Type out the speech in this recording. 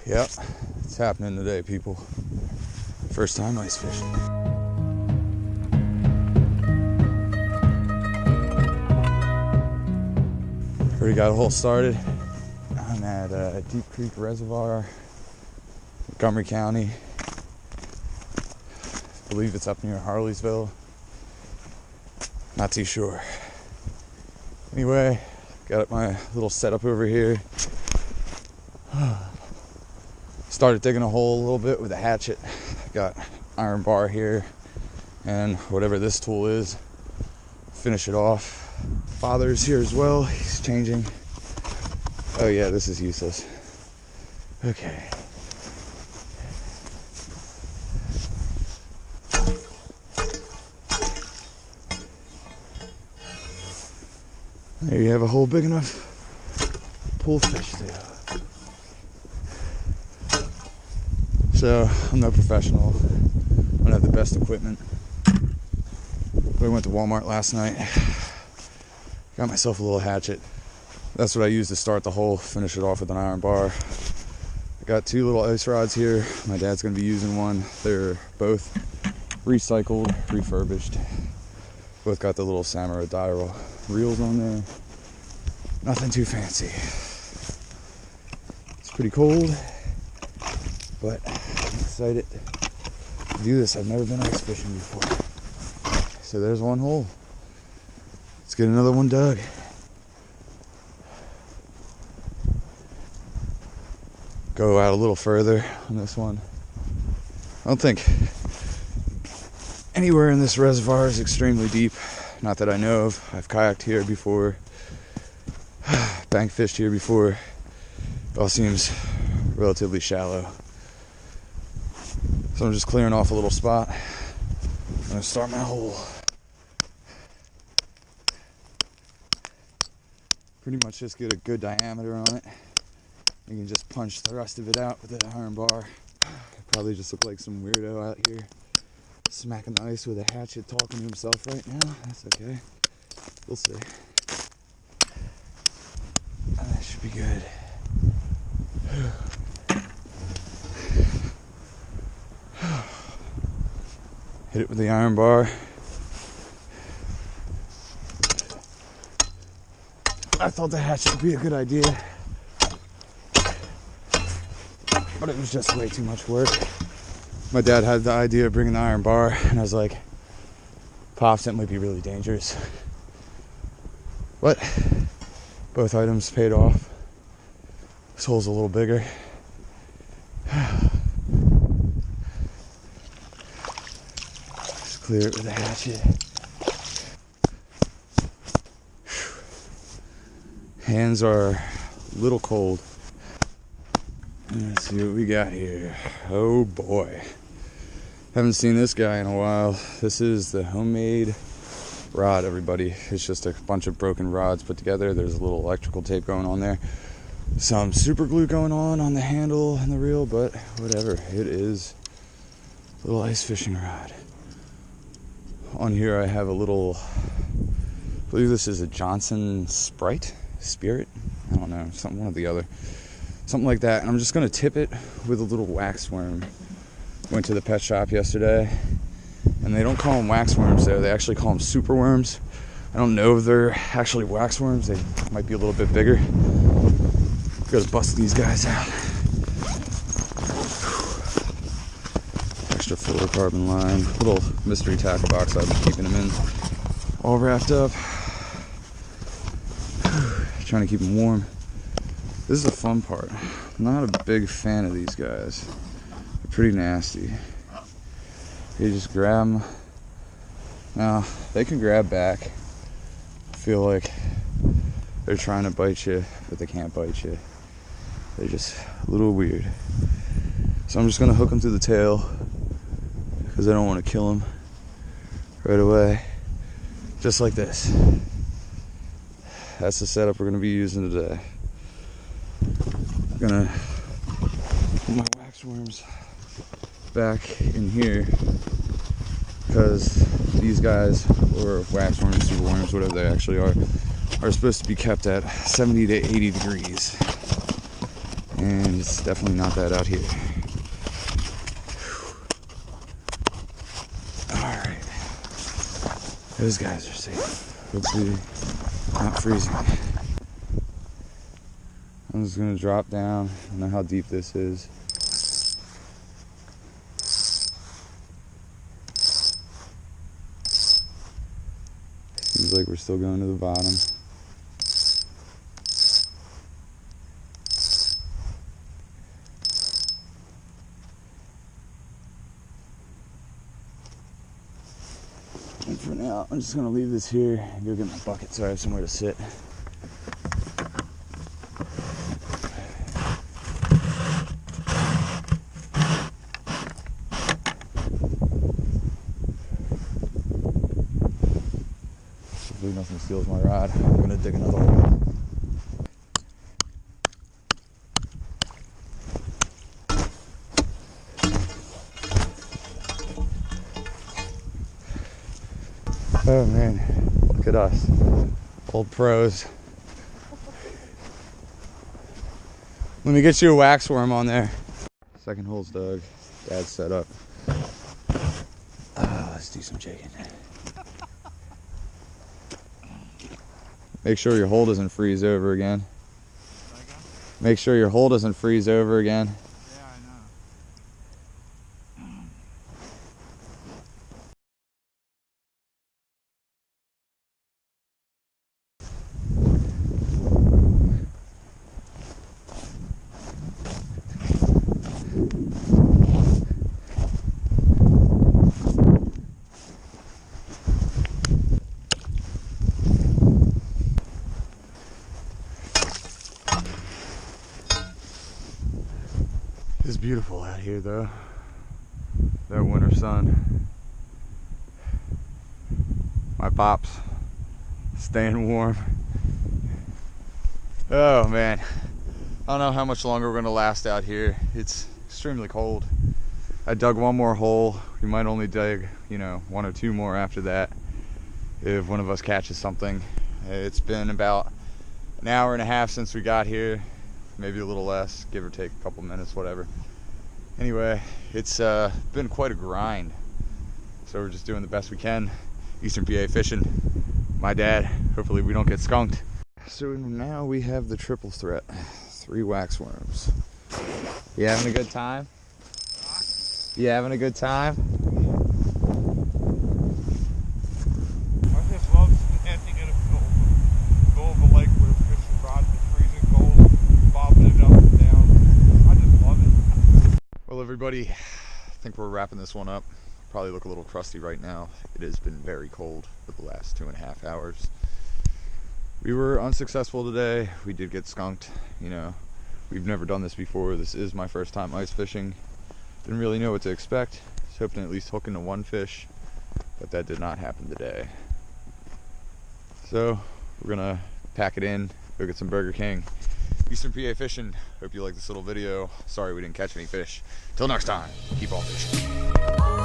Yep, it's happening today, people. First time ice fishing. Already got a hole started. I'm at Deep Creek Reservoir, Montgomery County. I believe it's up near Harleysville. Not too sure. Anyway, got my little setup over here. Started digging a hole a little bit with a hatchet. Got iron bar here and whatever this tool is. Finish it off. Father's here as well. He's changing. Oh yeah, this is useless. Okay. There you have a hole big enough to pull fish through. So, I'm no professional. I don't have the best equipment. But I went to Walmart last night. Got myself a little hatchet. That's what I use to start the hole, finish it off with an iron bar. I got 2 little ice rods here. My dad's gonna be using one. They're both recycled, refurbished. Both got the little Samurai Dial reels on there. Nothing too fancy. It's pretty cold, but I'm excited to do this. I've never been ice fishing before. So there's one hole. Let's get another one dug. Go out a little further on this one. I don't think anywhere in this reservoir is extremely deep. Not that I know of. I've kayaked here before, bank fished here before. It all seems relatively shallow. So I'm just clearing off a little spot. I'm gonna start my hole. Pretty much just get a good diameter on it. You can just punch the rest of it out with the iron bar. Probably just look like some weirdo out here smacking the ice with a hatchet, talking to himself right now. That's okay. We'll see. That should be good. Hit it with the iron bar. I thought the hatchet would be a good idea, but it was just way too much work. My dad had the idea of bringing the iron bar, and I was like, Pops, that might be really dangerous. But both items paid off. This hole's a little bigger. Just clear it with a hatchet. Hands are a little cold. Let's see what we got here. Oh boy. Haven't seen this guy in a while. This is the homemade rod, everybody. It's just a bunch of broken rods put together. There's a little electrical tape going on there. Some super glue going on the handle and the reel, but whatever. It is a little ice fishing rod. On here I have a little, I believe this is a Johnson Spirit. I don't know, one or the other. Something like that. And I'm just gonna tip it with a little wax worm. Went to the pet shop yesterday, and they don't call them wax worms there. They actually call them super worms. I don't know if they're actually wax worms. They might be a little bit bigger. Gotta bust these guys out. Extra fluorocarbon line. Little mystery tackle box I've been keeping them in. All wrapped up. Trying to keep them warm. This is the fun part. I'm not a big fan of these guys. They're pretty nasty. You just grab them. Now, they can grab back. I feel like they're trying to bite you, but they can't bite you. They're just a little weird. So I'm just gonna hook them through the tail because I don't want to kill them right away. Just like this. That's the setup we're gonna be using today. I'm gonna put my wax worms back in here because these guys, or wax worms, super worms, whatever they actually are supposed to be kept at 70 to 80 degrees. And it's definitely not that out here. Alright. Those guys are safe. Hopefully not freezing. I'm just gonna drop down. I don't know how deep this is. Seems like we're still going to the bottom. And for now, I'm just gonna leave this here and go get my bucket so I have somewhere to sit. Hopefully nothing steals my rod. I'm gonna dig another hole. Oh man, look at us, old pros. Let me get you a wax worm on there. Second hole's dug, dad's set up. Let's do some jigging. Make sure your hole doesn't freeze over again. Make sure your hole doesn't freeze over again. Yeah, I know. It's beautiful out here though. That winter sun. My pops staying warm. Oh man. I don't know how much longer we're gonna last out here. It's extremely cold. I dug one more hole. We might only dig, one or two more after that if one of us catches something. It's been about an hour and a half since we got here. Maybe a little less, give or take a couple minutes, whatever. Anyway, it's been quite a grind. So we're just doing the best we can. Eastern PA fishing. My dad, hopefully we don't get skunked. So now we have the triple threat. 3 wax worms. You having a good time? You having a good time? I just love standing in a middle of a lake where fishing rods are freezing cold, bobbing it up and down. I just love it. Well, everybody, I think we're wrapping this one up. Probably look a little crusty right now. It has been very cold for the last 2.5 hours. We were unsuccessful today. We did get skunked. We've never done this before. This is my first time ice fishing. Didn't really know what to expect. Was hoping to at least hook into one fish, but that did not happen today. So we're gonna pack it in, go get some Burger King. Eastern PA fishing. Hope you like this little video. Sorry we didn't catch any fish. Till next time, keep on fishing.